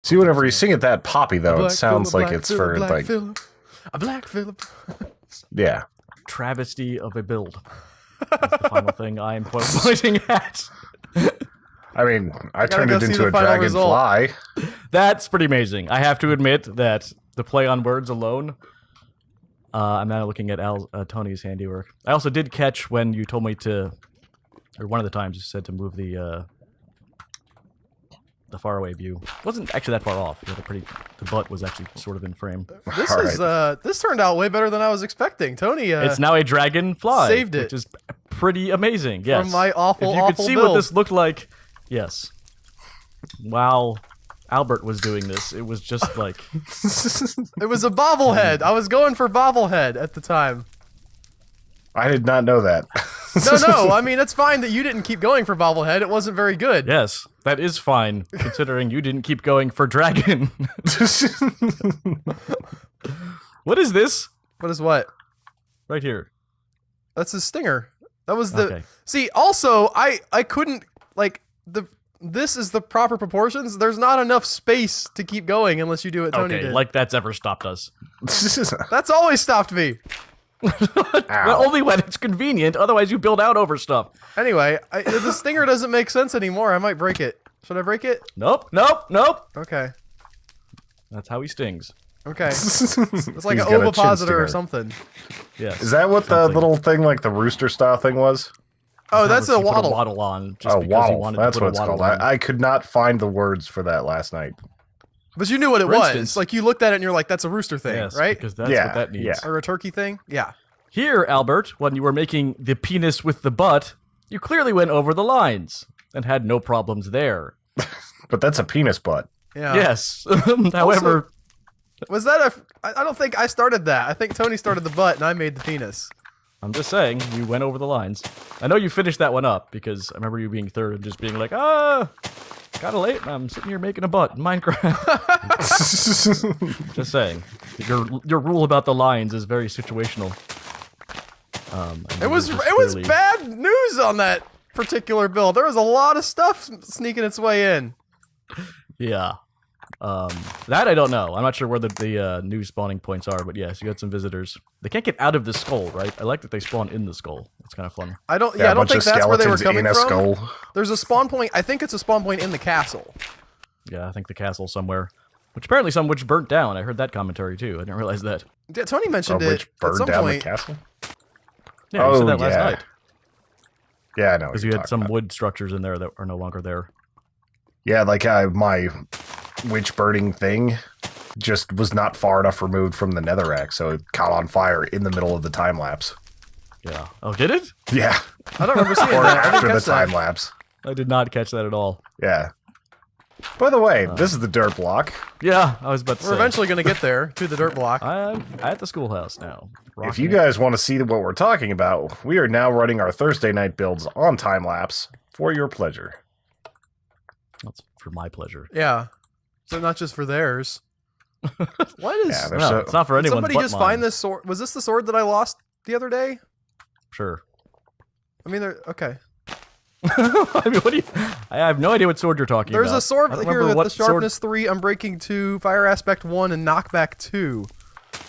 See, whenever you sing it that poppy, though, it sounds like it's for, like... A Black Phillip. Yeah. Travesty of a build. That's the final thing I am pointing at. I mean, I turned go it see into the a final dragonfly. That's pretty amazing. I have to admit that the play on words alone... I'm now looking at Tony's handiwork. I also did catch when you told me to... Or one of the times you said to move the faraway view. It wasn't actually that far off. You had a pretty... The butt was actually sort of in frame. This turned out way better than I was expecting. Tony, it's now a dragonfly. saved it. Which is pretty amazing, yes. From my awful, If you awful could see build. what this looked like, yes. While Albert was doing this, it was just like... It was a bobblehead. I was going for bobblehead at the time. I did not know that. No, I mean, it's fine that you didn't keep going for bobblehead. It wasn't very good. Yes, that is fine, considering you didn't keep going for dragon. What is this? What is what? Right here. That's a stinger. That was the... Okay. See, also, I couldn't, like, this is the proper proportions. There's not enough space to keep going unless you do what Tony Okay, did. like that's ever stopped us. That's always stopped me. Well, only when it's convenient, otherwise you build out over stuff. Anyway, the stinger doesn't make sense anymore. I might break it. Should I break it? Nope, nope, nope. Okay. That's how he stings. Okay. It's like He's an got a chin ovipositor or stinger. something. Yes. Is that what the Something. little thing, like the rooster style thing was? Oh, that's a You put waddle. waddle on just Oh, because you waddle. wanted That's to put what a it's waddle called. on. I could not find the words for that last night. But you knew what it For was. instance- Like, you looked at it and you're like, that's a rooster thing, Yes, right? because that's Yeah, what that needs. yeah. Or a turkey thing? Yeah. Here, Albert, when you were making the penis with the butt, you clearly went over the lines and had no problems there. But that's a penis butt. Yeah. Yes. However, Was that a... I don't think I started that. I think Tony started the butt and I made the penis. I'm just saying, you went over the lines. I know you finished that one up, because I remember you being third and just being like, it's kinda late, and I'm sitting here making a butt in Minecraft. Just saying. Your rule about the lines is very situational. And It was just it was clearly- bad news on that particular build. There was a lot of stuff sneaking its way in. Yeah. That I don't know. I'm not sure where the new spawning points are, but yes, you got some visitors. They can't get out of the skull, right? I like that they spawn in the skull. That's kind of fun. I don't Yeah, I a don't bunch think of that's where they were skeletons coming in a from. skull. There's a spawn point. I think it's a spawn point in the castle. Yeah, I think the castle somewhere. Which apparently which burnt down. I heard that commentary too. I didn't realize that. Yeah, Tony mentioned it Which at burned some down point. the castle? Yeah, you Oh, said that last yeah. night. Yeah, I know. what Because you're you had talking some about. wood structures in there that are no longer there. Yeah, like my witch birding thing just was not far enough removed from the netherrack, so it caught on fire in the middle of the time lapse. Yeah. Oh, did it? Yeah, I don't remember seeing or that. I didn't after the catch that. time lapse. I did not catch that at all. Yeah. By the way, this is the dirt block. Yeah, I was about to We're say. eventually going to get there to the dirt block. I'm at the schoolhouse now. If Rocking you it. guys want to see what we're talking about, we are now running our Thursday night builds on time lapse for your pleasure. That's for my pleasure. Yeah. So not just for theirs. What is... Yeah, they're No, so it's not for Did anyone. somebody but just mine. find this sword? Was this the sword that I lost the other day? Sure. I mean, okay. I mean, what do you? I have no idea what sword you're talking There's about. a sword I don't here remember with what the sword- sharpness 3, unbreaking 2, fire aspect 1, and knockback 2.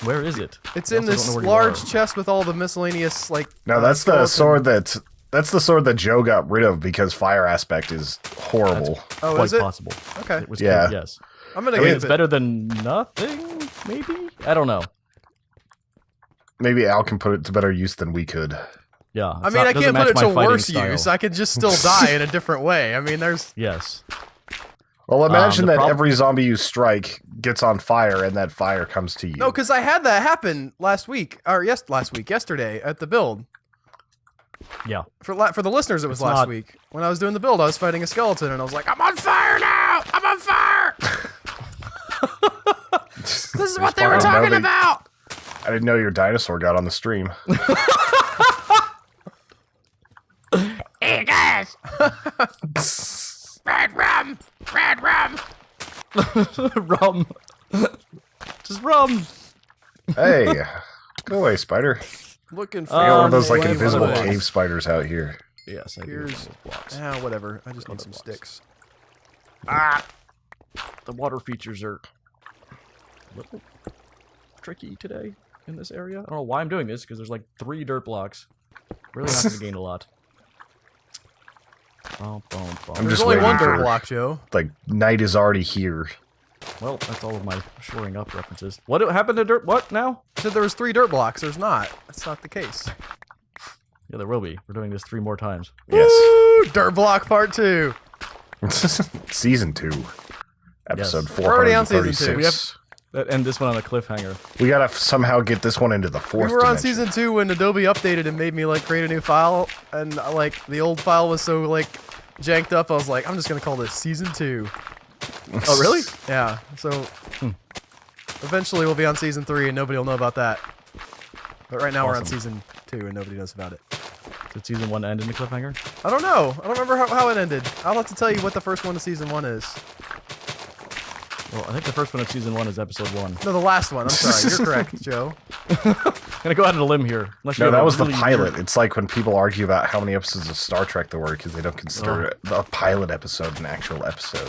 Where is it? It's I in also this don't know where you large are. chest with all the miscellaneous, like... No, that's the skeleton- That's the sword that Joe got rid of because fire aspect is horrible. Oh, Quite is it? possible. Okay. It was Yeah. yes. I'm going I to mean, give it's it... better than nothing. Maybe I don't know. Maybe Al can put it to better use than we could. Yeah. I mean, I can't put it to worse use. I could just still die in a different way. I mean, there's... Yes. Well, imagine the that prob- every zombie you strike gets on fire and that fire comes to you. No, because I had that happen yesterday at the build. Yeah. For the listeners, it was It's last not- week. When I was doing the build, I was fighting a skeleton, and I was like, I'm on fire now! I'm on fire! This is what they were talking about! I didn't know your dinosaur got on the stream. Hey, guys! Red rum! Red rum! Rum. Just rum. Hey, go away, spider. Looking for I got one of those like yeah, invisible one of those. cave spiders out here. Yes, I do. Here's... have those blocks. Ah, whatever. I just need Other some blocks. sticks. the water features are a little tricky today in this area. I don't know why I'm doing this, because there's like 3 dirt blocks. Really not going to gain a lot. I'm There's just only waiting one dirt for- block, Joe. Like, night is already here. Well, that's all of my shoring up references. What happened to dirt? What now? I said there was 3 dirt blocks. There's not. That's not the case. Yeah, there will be. We're doing this 3 more times. Yes. Woo! Dirt block part 2. Season 2. Episode Yes. We're already on season 2. 436. End this one on a cliffhanger. We gotta somehow get this one into the 4th We were on dimension. season 2 when Adobe updated and made me like create a new file, and like the old file was so like janked up. I was like, I'm just gonna call this season 2. Oh, really? Yeah. So eventually we'll be on season 3, and nobody will know about that. But right now we're on Awesome. season 2, and nobody knows about it. Did season 1 end in the cliffhanger? I don't know. I don't remember how it ended. I'll have to tell you what the first one of season 1 is. Well, I think the first one of season 1 is episode 1. No, the last one. I'm sorry. You're correct, Joe. I'm gonna go out on a limb here. Unless you No, have that a was the really pilot. weird- It's like when people argue about how many episodes of Star Trek there were because they don't consider the pilot episode an actual episode.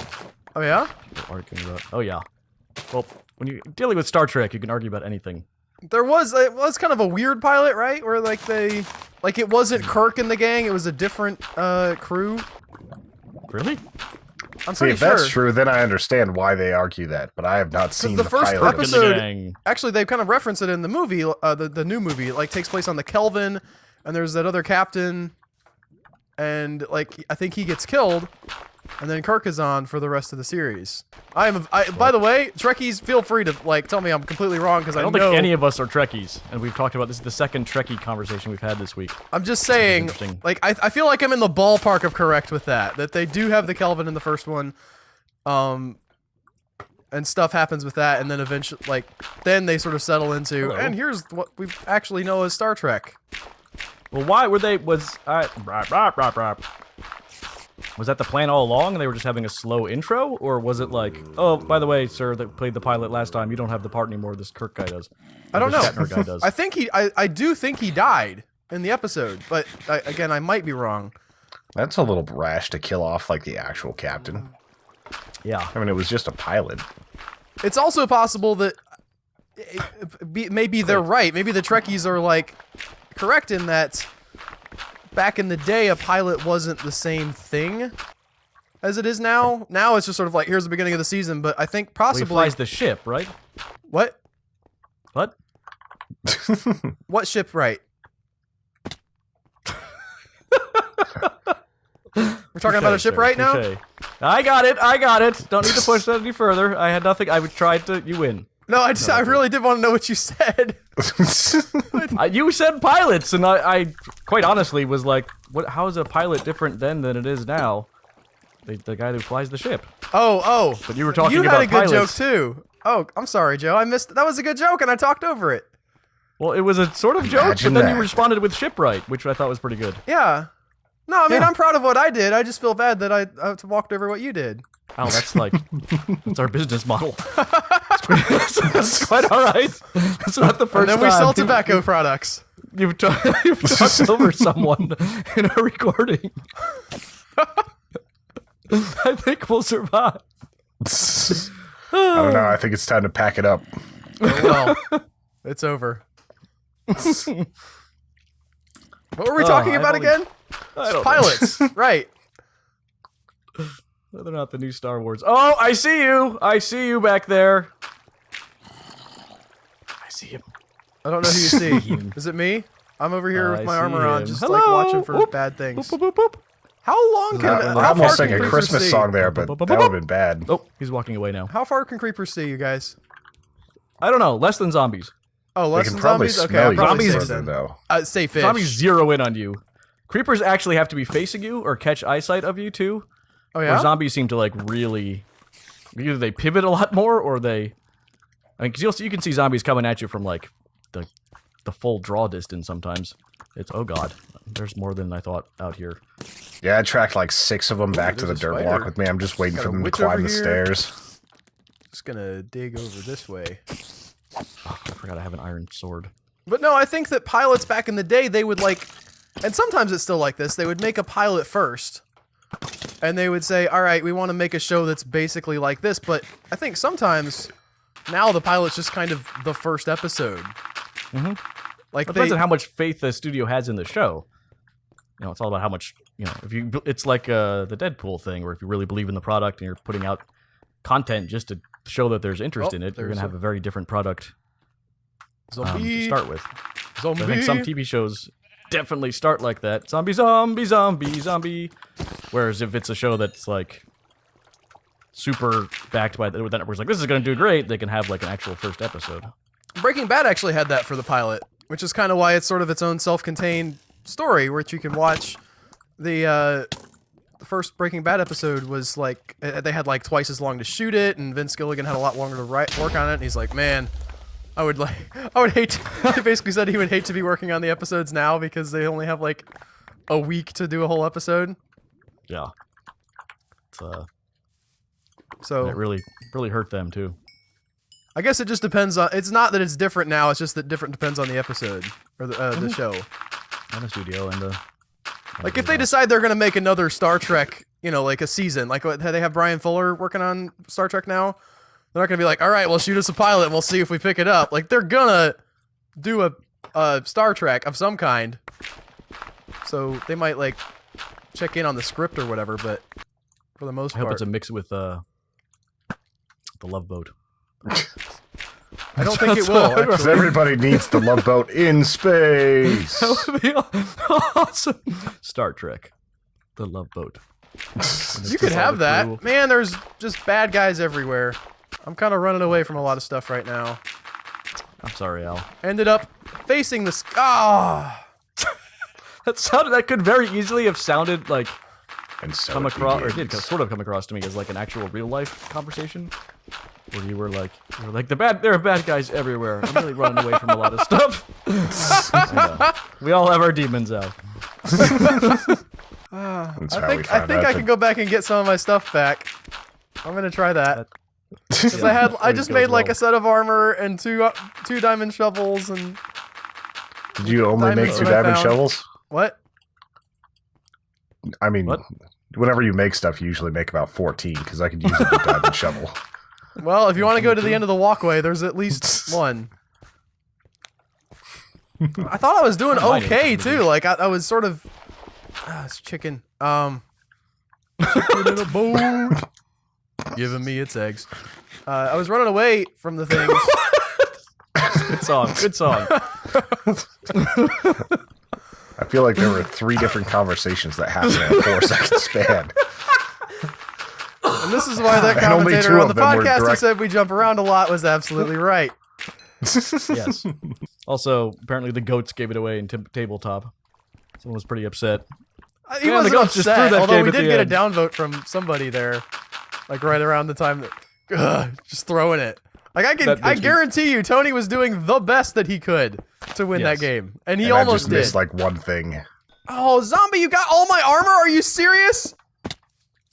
Oh yeah. People arguing about. Oh yeah. Well, when you're dealing with Star Trek, you can argue about anything. It was kind of a weird pilot, right? Where like it wasn't Kirk and the gang. It was a different crew. Really? I'm See, pretty if sure. that's true, then I understand why they argue that, but I have not seen the the, first pilot. episode- Gang. Actually, they kind of reference it in the movie, the new movie. It like takes place on the Kelvin, and there's that other captain, and like I think he gets killed, and then Kirk is on for the rest of the series. By the way, Trekkies, feel free to like tell me I'm completely wrong because I I don't know. think any of us are Trekkies, and we've talked about this. Is the second Trekkie conversation we've had this week. I'm just saying, interesting. like I feel like I'm in the ballpark of correct with that. That they do have the Kelvin in the first one, and stuff happens with that, and then eventually, like, then they sort of settle into, Hello. and here's what we actually know as Star Trek. Well, why were they? Was that the plan all along, and they were just having a slow intro, or was it like, oh, by the way, sir, that played the pilot last time, you don't have the part anymore. This Kirk guy does. I don't This know. Shatner guy does. I think I do think he died in the episode, but again, I might be wrong. That's a little brash to kill off like the actual captain. Yeah. I mean, it was just a pilot. It's also possible that maybe they're right. Maybe the Trekkies are like correct in that back in the day, a pilot wasn't the same thing as it is now. Now it's just sort of like here's the beginning of the season, but I think Well, he possibly flies the ship, right? what What? ship right? We're talking about a Touche, ship sir, right now. touche. I got it. I got it. Don't need to push that any further. I had nothing. I would try to. You win. No, I really did want to know what you said. You said pilots, and I quite honestly was like, "What? How is a pilot different then than it is now?" The guy who flies the ship. Oh. But you were talking You had about a good pilots. joke too. Oh, I'm sorry, Joe. I missed. That was a good joke, and I talked over it. Well, it was a sort of joke, Imagine but then you that. responded with shipwright, which I thought was pretty good. Yeah. No, I mean Yeah. I'm proud of what I did. I just feel bad that I walked over what you did. Oh, that's like that's our business model. That's quite all right. It's not the first And then we time sell tobacco products. you've talked over someone in a recording. I think we'll survive. I don't know. I think it's time to pack it up. Oh, well, it's over. What were we talking I've about only- again? I don't Pilots, right? know. Whether or not the new Star Wars. Oh, I see you. I see you back there. I see him. I don't know who you see. Is it me? I'm over here with I my see armor on, him. just Hello? like watching for Whoop. bad things. Boop, boop, boop, boop. How long can? I how far almost can sang a creepers Christmas see? song there, but that would have been bad. Oh, he's walking away now. How far can creepers see, you guys? I don't know. Less than zombies. Oh, They less can than probably zombies. Okay, smell I'm you probably Zombies- safe further, then. though. Say fish. Zombies zero in on you. Creepers actually have to be facing you or catch eyesight of you too. Oh Or yeah. zombies seem to like really, either they pivot a lot more or they. I mean, because you can see zombies coming at you from like the full draw distance sometimes. It's oh god, there's more than I thought out here. Yeah, I tracked like 6 of them back to the there's a dirt spider. block with me. I'm just waiting Got for a them to witch climb over the here. stairs. Just gonna dig over this way. I forgot I have an iron sword. But no, I think that pilots back in the day, they would like, and sometimes it's still like this, they would make a pilot first. and they would say, all right, we want to make a show that's basically like this, but I think sometimes now the pilot's just kind of the first episode. Mhm. Like It depends on how much faith the studio has in the show. You know, it's all about how much, you know, if you, it's like the Deadpool thing, where if you really believe in the product and you're putting out content just to show that there's interest Oh, in it, you're there's going to have a very different product to zombie, start with. So zombie. I think some TV shows definitely start like that. Zombie, zombie, zombie, zombie. Whereas if it's a show that's like super backed by the network's like, this is going to do great, they can have like an actual first episode. Breaking Bad actually had that for the pilot, which is kind of why it's sort of its own self-contained story, which you can watch. The first Breaking Bad episode was like they had like twice as long to shoot it, and Vince Gilligan had a lot longer to work on it. And he's like, man, I would hate. He basically said he would hate to be working on the episodes now because they only have like a week to do a whole episode. Yeah. It's, So it really hurt them too. I guess it just depends on. It's not that it's different now. It's just that different depends on the episode or the show. And the studio and the Like if they decide they're gonna make another Star Trek, you know, like a season, like they have Brian Fuller working on Star Trek now, they're not gonna be like, all right, well, shoot us a pilot and we'll see if we pick it up. Like they're gonna do a Star Trek of some kind, so they might like check in on the script or whatever. But for the most I hope part, it's a mix with the Love Boat. I don't think it That's will. what- Because Actually. everybody needs the Love Boat in space. That would be awesome. Star Trek, the Love Boat. You could have that, man. There's just bad guys everywhere. I'm kind of running away from a lot of stuff right now. I'm sorry, Al. Ended up facing the ah. That could very easily have sounded like And so come it across, or begins. did sort of come across to me as like an actual real life conversation, where you were like there are bad guys everywhere. I'm really running away from a lot of stuff. I know. We all have our demons out. That's I how we think found out I that- can go back and get some of my stuff back. I'm gonna try that. Cause I Always just goes made like well. a set of armor and two diamond shovels and Did you only make diamonds two that I diamond found. shovels? what? I mean, What? whenever you make stuff, you usually make about 14, because I could use a good diamond shovel. Well, if you want to go to the end of the walkway, there's at least one. I thought I was doing I might okay need to too. Like I was sort of. It's chicken. Chicken in a bowl, giving me its eggs. I was running away from the things. Good song. Good song. I feel like there were 3 different conversations that happened in a 4-second span. And this is why that And only commentator 2 on the of them were podcast who direct- said we jump around a lot was absolutely right. Yes. Also, apparently the goats gave it away in tabletop. Someone was pretty upset. He Man, the wasn't goats just threw upset, that although game we at did the get a end. downvote from somebody there, like right around the time that, just throwing it. Like That I makes me- guarantee you, Tony was doing the best that he could to win Yes. that game, and he And I almost just did. missed like one thing. Oh, zombie, you got all my armor? Are you serious?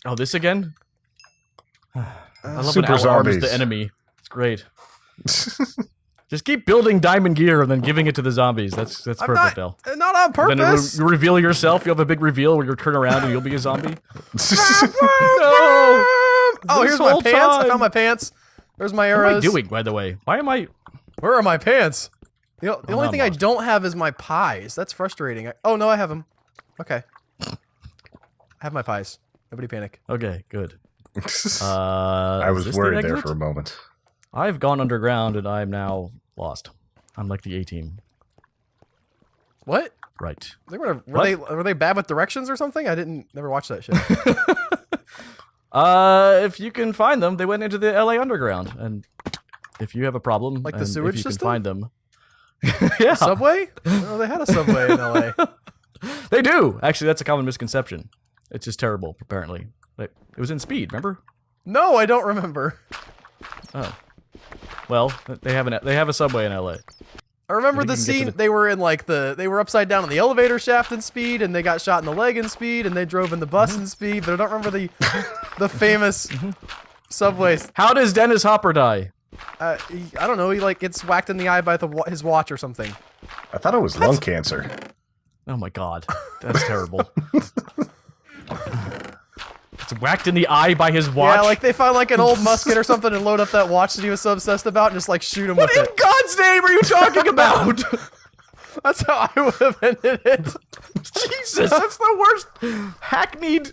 Oh, this again? I love Super when Al arms zombies. the enemy. It's great. Just keep building diamond gear and then giving it to the zombies. That's I'm perfect, Al. not on Then purpose. you reveal yourself. You have a big reveal where you turn around and you'll be a zombie. No. Oh, This here's my whole pants. I time. found my pants. There's my What am arrows. I doing, by the way? Why am I... Where are my pants? The only I'm thing I lost. don't have is my pies. That's frustrating. Oh, no, I have them. Okay. I have my pies. Nobody panic. Okay, good. I was worried there for a moment. I've gone underground and I'm now lost. I'm like the A-team. What? Right. Were they bad with directions or something? I never watched that shit. If you can find them, they went into the LA Underground, and if you have a problem, Like the and sewage if you system? can find them, yeah, Subway? Oh, they had a subway in LA. they do. Actually, that's a common misconception. It's just terrible. Apparently, it was in Speed. Remember? No, I don't remember. Oh, well, they have a subway in LA. I remember I think the you can get to scene. the- They were in like they were upside down in the elevator shaft in Speed, and they got shot in the leg in Speed, and they drove in the bus in Speed. But I don't remember the famous subway. How does Dennis Hopper die? I don't know. He like gets whacked in the eye by his watch or something. I thought it was lung cancer. Oh my God, that's terrible. It's whacked in the eye by his watch. Yeah, like they find like an old musket or something and load up that watch that he was so obsessed about and just like shoot him What with in it. God's name are you talking about? That's how I would have ended it. Jesus, that's the worst hackneyed.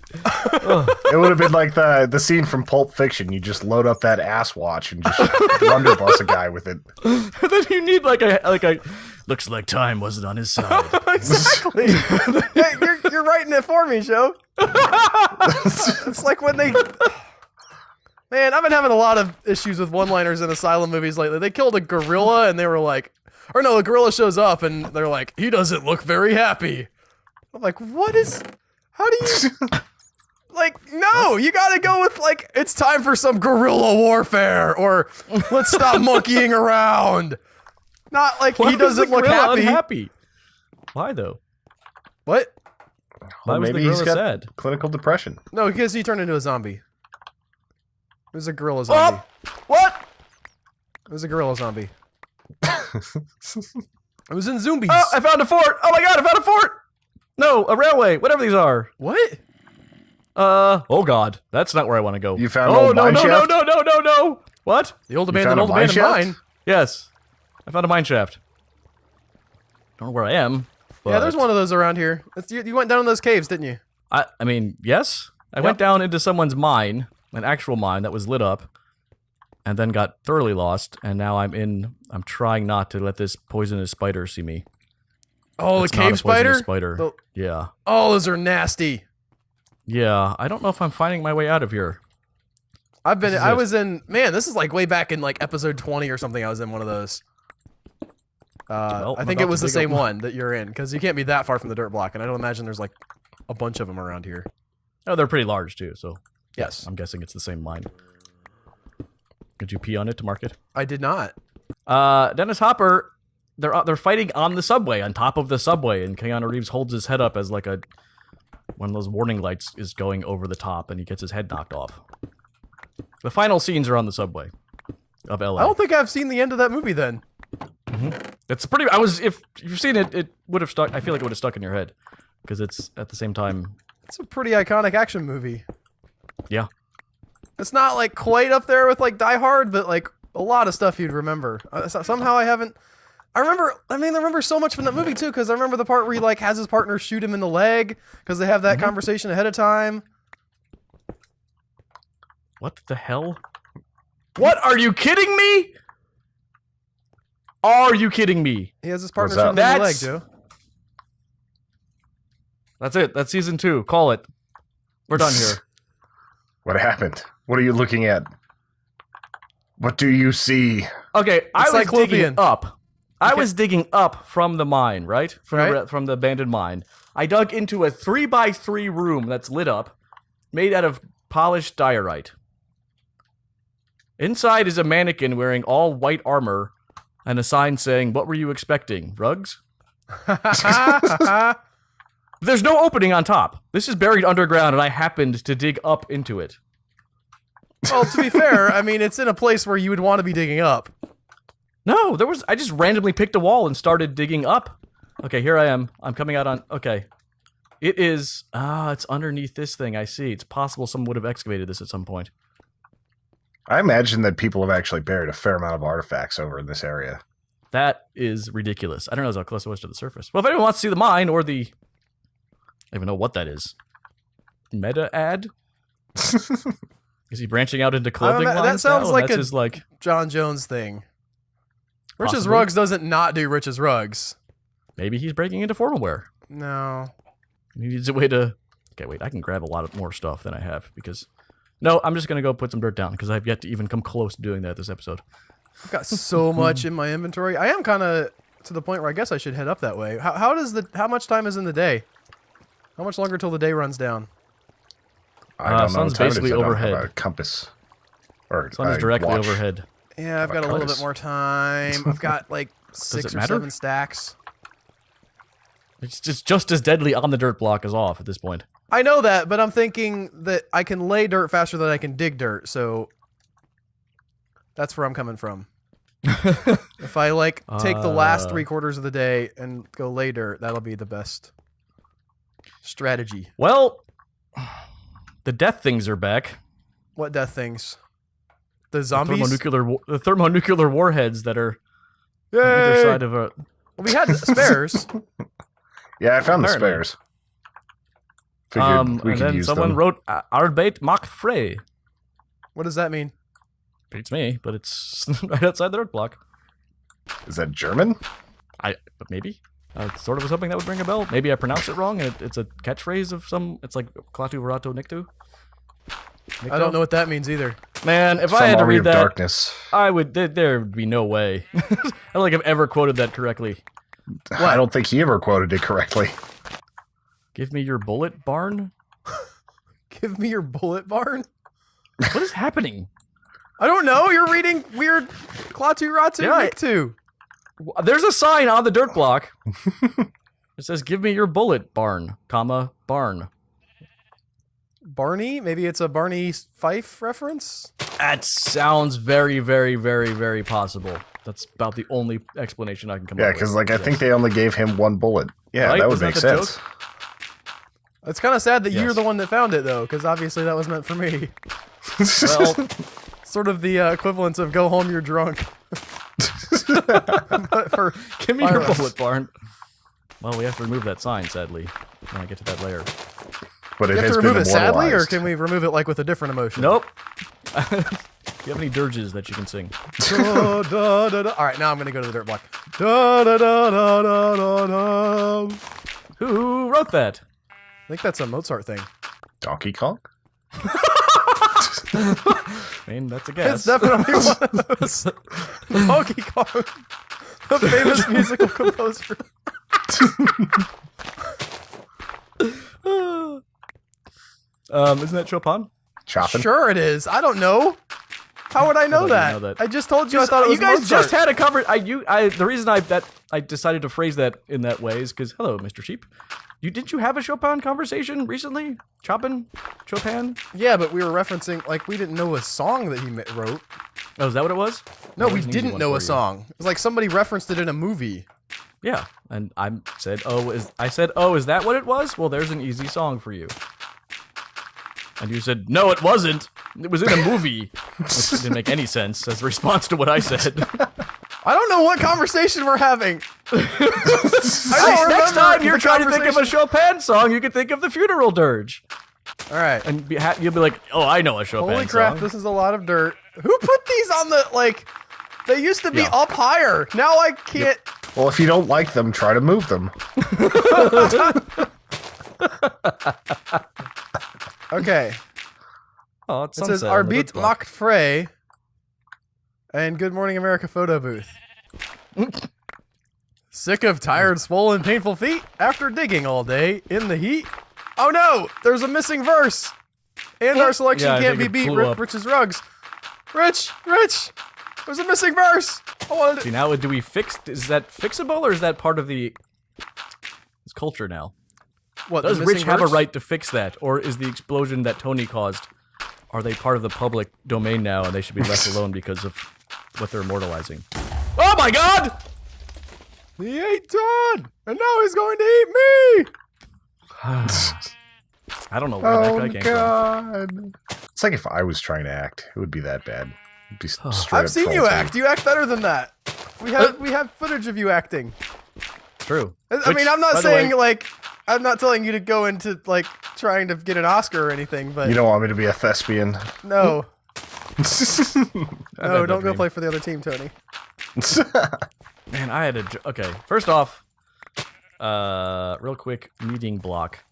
It would have been like the scene from Pulp Fiction. You just load up that ass watch and just blunderbuss a guy with it. Then you need like a. Looks like time wasn't on his side. Exactly. Hey, you're writing it for me, Joe. It's like when they. Man, I've been having a lot of issues with one-liners in Asylum movies lately. They killed a gorilla and they were like, or no, a gorilla shows up and they're like, he doesn't look very happy. I'm like, what is? How do you? Like, no, you gotta go with like, it's time for some guerrilla warfare, or let's stop monkeying around. Not like Why he was doesn't the look gorilla happy. unhappy? Why though? What? Why was the Maybe he's gorilla got sad? clinical depression. No, because he turned into a zombie. It was a gorilla zombie. What? It was a gorilla zombie. It was in zombies. Oh, I found a fort! Oh my god, I found a fort! No, a railway, whatever these are. What? Oh god, that's not where I want to go. You found an Oh old no mine no no shaft? no! What? The old found abandoned a old mine abandoned shaft? mine. Yes, I found a mine shaft. Don't know where I am. Yeah, there's but- one of those around here. You went down in those caves, didn't you? I mean, yes. I Yep. went down into someone's mine, an actual mine that was lit up, and then got thoroughly lost. And now I'm trying not to let this poisonous spider see me. Oh, It's the not cave a poisonous spider. Spider. Yeah. Oh, those are nasty. Yeah. I don't know if I'm finding my way out of here. I've been. This is I it. was in. Man, this is like way back in like episode 20 or something. I was in one of those. Well, I I'm think about it was to the dig same up- one that you're in, because you can't be that far from the dirt block, and I don't imagine there's like a bunch of them around here. Oh, they're pretty large too. So Yes, I'm guessing it's the same mine. Did you pee on it to mark it? I did not. Dennis Hopper. They're fighting on the subway, on top of the subway, and Keanu Reeves holds his head up as like one of those warning lights is going over the top, and he gets his head knocked off. The final scenes are on the subway of LA. I don't think I've seen the end of that movie. Then It's pretty. If you've seen it, it would have stuck. I feel like it would have stuck in your head because it's at the same time. it's a pretty iconic action movie. Yeah. It's not like quite up there with like Die Hard, but like a lot of stuff you'd remember. Somehow I haven't. I remember so much from that movie too, because I remember the part where he like has his partner shoot him in the leg because they have that conversation ahead of time. What the hell? What? Are you kidding me? Are you kidding me? He has his partner What's shoot him in up? the leg, That's- Joe. That's it. That's season 2. Call it. We're done here. What happened? What are you looking at? What do you see? Okay, I was cyclopean. digging up. I was digging up from the mine, right? From the abandoned mine. I dug into a 3x3 room that's lit up, made out of polished diorite. Inside is a mannequin wearing all white armor and a sign saying, "What were you expecting? Rugs?" There's no opening on top. This is buried underground, and I happened to dig up into it. Well, to be fair, I mean it's in a place where you would want to be digging up. No, I just randomly picked a wall and started digging up. Okay, here I am. I'm coming out on, okay. It is, it's underneath this thing, I see. It's possible someone would have excavated this at some point. I imagine that people have actually buried a fair amount of artifacts over in this area. That is ridiculous. I don't know how close it was to the surface. Well, if anyone wants to see the mine or the, I don't even know what that is. Meta ad? Is he branching out into clothing that lines sounds now? like That's a- his, like, John Jones thing. Rich's Possibly. Rugs doesn't not do Rich's Rugs. maybe he's breaking into formal wear. No. He needs a way to... Okay, wait, I can grab a lot of more stuff than I have, because... No, I'm just going to go put some dirt down, because I've yet to even come close to doing that this episode. I've got so much in my inventory. I am kind of to the point where I guess I should head up that way. How much time is in the day? How much longer till the day runs down? I don't know. sun's what time it is. basically I don't overhead. have a compass. Or Sun is a directly watch. overhead. Yeah, I've How got a about little bit colors? more time. I've got like 6 or matter? 7 stacks. It's just as deadly on the dirt block as off at this point. I know that, but I'm thinking that I can lay dirt faster than I can dig dirt, so that's where I'm coming from. If I like take the last 3/4 of the day and go lay dirt, that'll be the best strategy. Well, The death things are back. What death things? The The zombies? the thermonuclear warheads that are on Yay! either side of a. Well, we had spares. Yeah, I found the Apparently. spares. Figured we And could then use someone them. wrote Arbeit macht frei. What does that mean? Beats me, but it's right outside the dirt block. Is that German? But maybe. Sort of was hoping that would ring a bell. Maybe I pronounced it wrong, and it's a catchphrase of some. It's like Klaatu Verato Niktu. I don't know what that means either. Man, if I Some had to Army read of that, Darkness. I would. There would be no way. I don't think I've ever quoted that correctly. I don't think he ever quoted it correctly. Give me your bullet barn. Give me your bullet barn? What is happening? I don't know. You're reading weird Klaatu Ratu Yeah, Niktu. There's a sign on the dirt block. It says, "Give me your bullet barn, comma barn." Barney? Maybe it's a Barney Fife reference? That sounds very, very, very, very possible. That's about the only explanation I can come Yeah, up with. because like I think they only gave him one bullet. Yeah, Right? that would Isn't make that the sense. It's kind of sad that you're Yes. the one that found it, though, because obviously that was meant for me. Well, Sort of the equivalence of go home, you're drunk. But for give me your firearms. bullet barn. Well, we have to remove that sign, sadly, when I get to that layer. But it You have has to been remove it sadly, or immortalized. can we remove it like with a different emotion? Nope. Do you have any dirges that you can sing? Da, da, da, da. All right, now I'm gonna go to the dirt block. Da, da, da, da, da, da, da. Who wrote that? I think that's a Mozart thing. Donkey Kong? I mean, that's a guess. It's definitely one of those. Donkey Kong, the famous musical composer. Isn't that Chopin? Chopping? Sure, it is. I don't know. How would I know, thought you that? know that. I just told you I thought it was You guys Mozart. just had a cover. The reason I decided to phrase that in that way is because hello, Mr. Sheep. Didn't you have a Chopin conversation recently? Chopin? Yeah, but we were referencing, like, we didn't know a song that he wrote. Oh, is that what it was? No, That we was an easy didn't one know for a you. song. It was like somebody referenced it in a movie. Yeah, and I said, is that what it was? Well, there's an easy song for you. And you said, no, it wasn't. It was in a movie. Which didn't make any sense as a response to what I said. I don't know what conversation we're having. I don't Next remember time you're the trying to think of a conversation. Chopin song, you can think of the Funeral Dirge. All right. And you'll be like, oh, I know a Chopin Holy crap, song. this is a lot of dirt. Who put these on the, like, they used to be Yeah. up higher. Now I can't. Well, if you don't like them, try to move them. Okay. Oh, it's It says sunset on the Arbeit dirt block. macht frei and Good Morning America photo booth. Sick of tired, swollen, painful feet after digging all day in the heat? Oh no, there's a missing verse. And our selection Yeah, I can't think be it beat. blew up. Rich's rugs. Rich, there's a missing verse. I wanted See, to... now do we fix? Is that fixable or is that part of the? It's culture now. What, Does the Rich missing have a verse? right to fix that, or is the explosion that Tony caused? Are they part of the public domain now, and they should be left alone because of what they're immortalizing? Oh my God! He ate Todd, and now he's going to eat me. I don't know where that guy Oh, came God. It's like if I was trying to act, it would be that bad. It'd be straight I've up seen you cruelty. act. You act better than that. We have footage of you acting. from. True. I mean, I'm not by the saying way- like I'm not telling you to go into like trying to get an Oscar or anything, but You don't want me to be a thespian? no, I've had no, that don't go dream. play for the other team, Tony. Man, I had a okay. First off, real quick meeting block.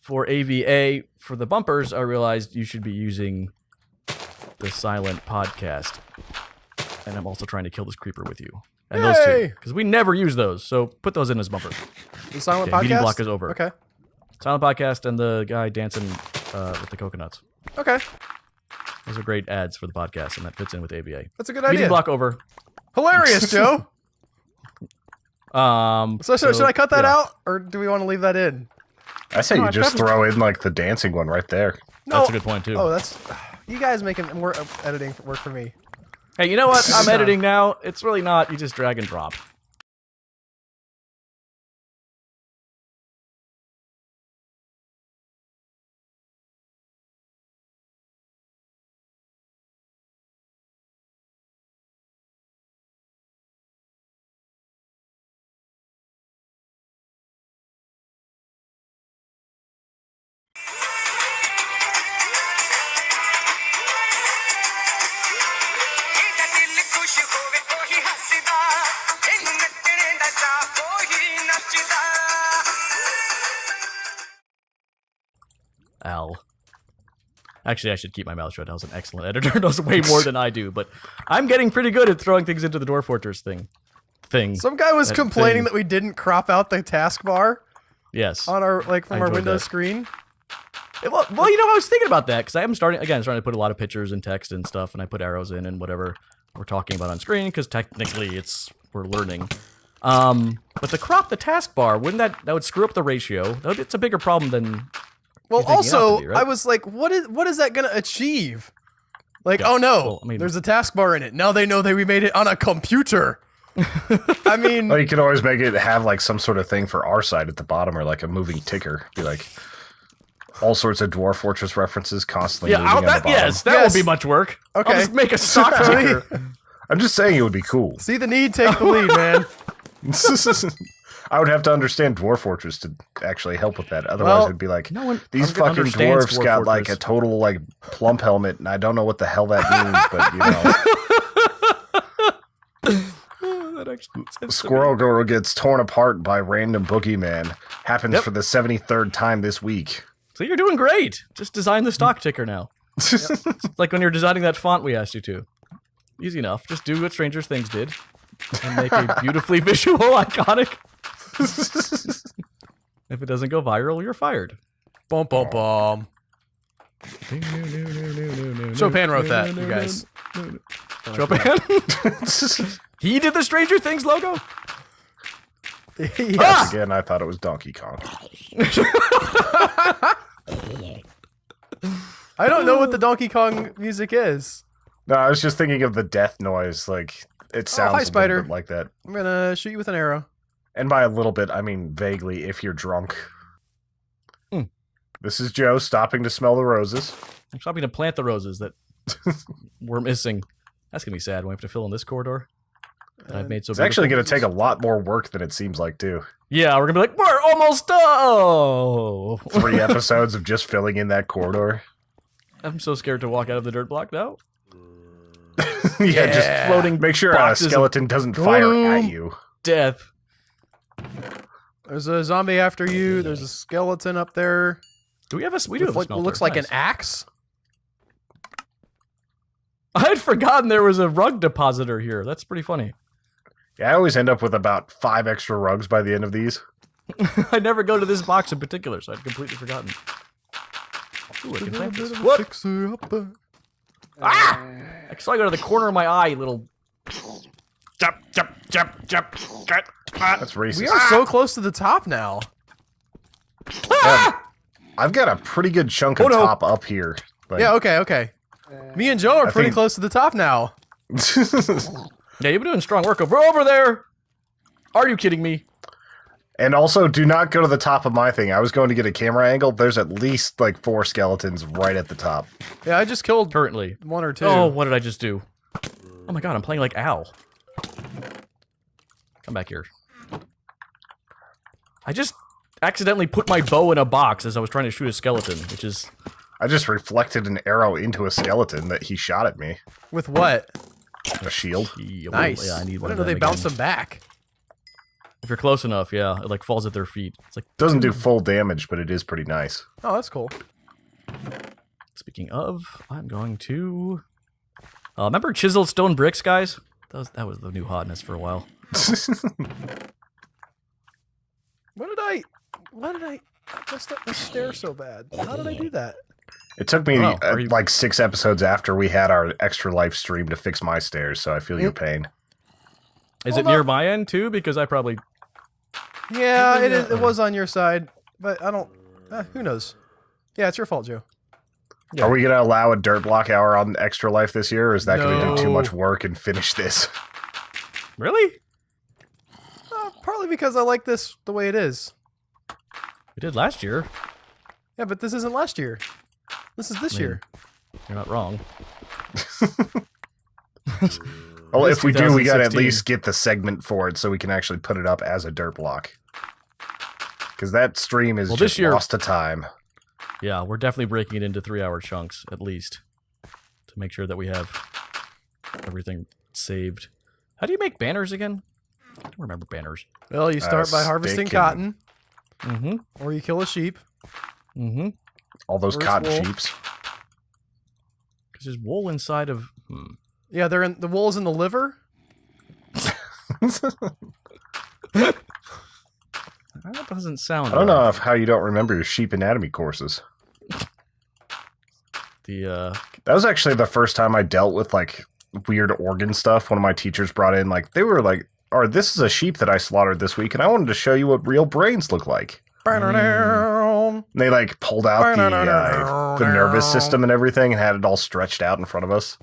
For AVA for the bumpers, I realized you should be using the silent podcast, and I'm also trying to kill this creeper with you. And those two, Yay! because we never use those, so put those in as bumpers. The silent Okay, meeting podcast. block is over. Okay. Silent podcast and the guy dancing with the coconuts. Okay. Those are great ads for the podcast, and that fits in with AVA. That's a good Meeting idea. block over. Hilarious, Joe. So should I cut that yeah. out, or do we want to leave that in? I say No, you I just probably- throw in like the dancing one right there. No. That's a good point too. Oh, that's you guys making more editing work for me. Hey, you know what? I'm Good job. editing now. It's really not. You just drag and drop. Actually, I should keep my mouth shut. I was an excellent editor. Knows way more than I do, but I'm getting pretty good at throwing things into the Dwarf Fortress thing. Some guy was That complaining thing. that we didn't crop out the taskbar Yes. on our from I our enjoyed Windows that. screen. Well, I was thinking about that because I'm starting to put a lot of pictures and text and stuff, and I put arrows in and whatever we're talking about on screen because technically we're learning. But to crop the taskbar, wouldn't that would screw up the ratio? It's a bigger problem than. Well, You're thinking it ought also, to be, right? I was like, what is that gonna achieve? Like, oh no, well, I mean- there's a taskbar in it. Now they know that we made it on a computer. I mean, Well, you could always make it have like some sort of thing for our side at the bottom, or like a moving ticker. Be like all sorts of Dwarf Fortress references constantly. Yeah, moving on the bottom. that Yes. won't be much work. Okay. I'll just make a stock ticker. I'm just saying it would be cool. see the need, take the lead, man. I would have to understand Dwarf Fortress to actually help with that. Otherwise, Well, it'd be like, no one these fucking fucking understands dwarves Dwarf got like a Fortress. total like plump helmet, and I don't know what the hell that means, but you know, That actually makes sense to me. Squirrel Girl gets torn apart by random boogeyman. Happens for the 73rd time this week. So you're doing great. Just design the stock ticker now. It's like when you're designing that font we asked you to. Easy enough. Just do what Stranger Things did and make a beautifully visual, iconic. If it doesn't go viral, you're fired. Bum bum bum. Chopin wrote that, you guys. Chopin? He did the Stranger Things logo? Yes. Again, I thought it was Donkey Kong. I don't know what the Donkey Kong music is. No, I was just thinking of the death noise. Like it sounds hi, a Spider. little bit like that. I'm gonna shoot you with an arrow. And by a little bit, I mean vaguely. If you're drunk. This is Joe stopping to smell the roses. I'm stopping to plant the roses that we're missing. That's going to be sad when we have to fill in this corridor that I've made so It's actually beautiful. going to take a lot more work than it seems like, too. Yeah, we're going to be like, we're almost done! Oh. 3 episodes of just filling in that corridor. I'm so scared to walk out of the dirt block now. Yeah, just Floating make sure a boxes of skeleton doesn't fire at you. death. There's a zombie after you. There's a skeleton up there. Do we have a... We do have a What smelter. looks like Nice. an axe. I had forgotten there was a rug depositor here. That's pretty funny. Yeah, I always end up with about 5 extra rugs by the end of these. I never go to this box in particular, so I'd completely forgotten. Ooh, I can plant this. What? What? I saw you go to the corner of my eye, little... Jump, jump, jump, jump. That's racist. We are so close to the top now. Yeah, I've got a pretty good chunk of Oh, no. top up here. Like, Yeah, okay. Me and Joe are I pretty think- close to the top now. Yeah, you've been doing strong work over there. Are you kidding me? And also, do not go to the top of my thing. I was going to get a camera angle. There's at least like 4 skeletons right at the top. Yeah, I just killed Currently. 1 or 2. Oh, what did I just do? Oh my god, I'm playing like Al. Come back here. I just accidentally put my bow in a box as I was trying to shoot a skeleton, which is... I just reflected an arrow into a skeleton that he shot at me. With what? A shield. Yeah, Nice. Yeah, I need I one didn't of know them they bounce again. them back. If you're close enough, yeah, it like falls at their feet. It's like, Doesn't do full damage, but it is pretty nice. Oh, that's cool. speaking of, I'm going to... remember chiseled stone bricks, guys? That was the new hotness for a while. Why did I messed up my stair so bad? How did I do that? It took me Oh, are you- like 6 episodes after we had our extra life stream to fix my stairs, so I feel your pain. Is Hold it near up. my end, too? Because I probably... Yeah, it was on your side, but I don't... who knows? Yeah, it's your fault, Joe. Are we going to allow a dirt block hour on extra life this year, or is that going to do too No. much work and finish this? Really? Partly because I like this the way it is. We did last year. Yeah, but this isn't last year. This is this Man. year. You're not wrong. Well, It is if we do, we got to at 2016. least get the segment for it so we can actually put it up as a dirt block. Because that stream is Well, this just year- lost to time. Yeah, we're definitely breaking it into 3-hour chunks, at least. To make sure that we have everything saved. How do you make banners again? I don't remember banners. Well, you start by harvesting stick and- cotton, Mm-hmm. or you kill a sheep. Mm-hmm. All those Where's cotton wool? sheeps. Because there's wool inside of. Yeah, they're in the wool's in the liver. That doesn't sound. I don't know right. how you don't remember your sheep anatomy courses. The That was actually the first time I dealt with like weird organ stuff. One of my teachers brought in like they were like, "Or this is a sheep that I slaughtered this week, and I wanted to show you what real brains look like." And they like pulled out the nervous system and everything, and had it all stretched out in front of us.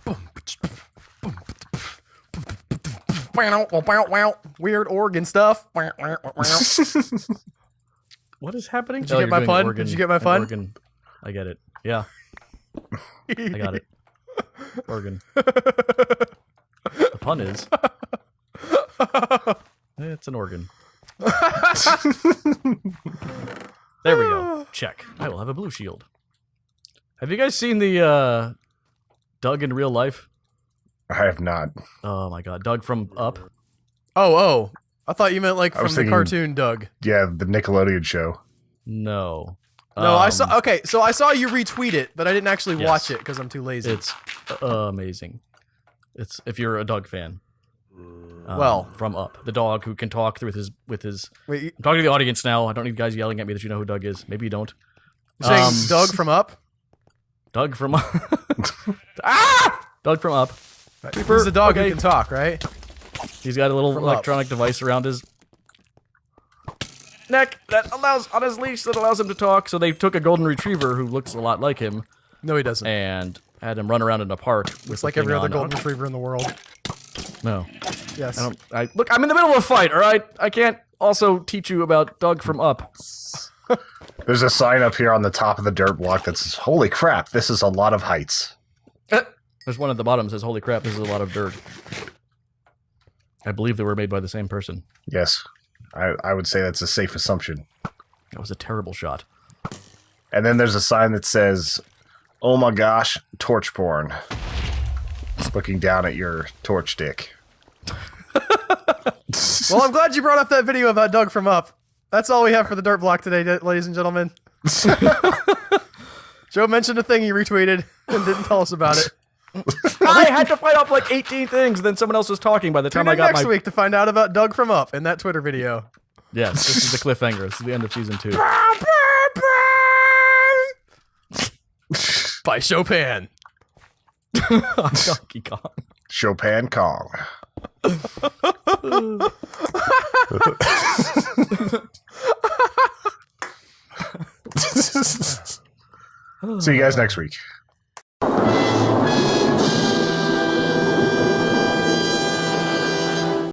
Weird organ stuff. what is happening? Did you get my pun? Did you get my pun? Organ. I get it. Yeah, I got it. Organ. The pun is. It's an organ. There we go. Check. I will have a blue shield. Have you guys seen the Doug in real life? I have not. Oh my god, Doug from Up. Oh. I thought you meant like from was the thinking- cartoon Doug. Yeah, the Nickelodeon show. No. No, I saw. Okay, so I saw you retweet it, but I didn't actually Yes. watch it because I'm too lazy. It's amazing. It's if you're a Doug fan. Well. From Up, the dog who can talk with his. Wait, I'm talking to the audience now. I don't need guys yelling at me that you know who Doug is. Maybe you don't. you're saying Doug from Up? Doug from Doug from Up. He's the dog okay. who can talk, right? He's got a little From Up. electronic device around his neck that allows on his leash that allows him to talk. So they took a golden retriever who looks a lot like him No, he doesn't. and had him run around in a park. It's like every other golden retriever in the world. No, Yes. look. I'm in the middle of a fight. All right, I can't also teach you about Doug from Up. There's a sign up here on the top of the dirt block that says, "Holy crap, this is a lot of heights." There's one at the bottom that says, "Holy crap, this is a lot of dirt." I believe they were made by the same person. Yes, I would say that's a safe assumption. That was a terrible shot. And then there's a sign that says, "Oh my gosh, torch porn." Looking down at your torch dick. Well, I'm glad you brought up that video about Doug from Up. That's all we have for the dirt block today, ladies and gentlemen. Joe mentioned a thing he retweeted and didn't tell us about it. I had to fight off like 18 things, and then someone else was talking by the time Tune I in got next my. week to find out about Doug from Up in that Twitter video. Yes, this is the cliffhanger. This is the end of season 2. By Chopin. Donkey Kong. Chopin Kong. See you guys next week.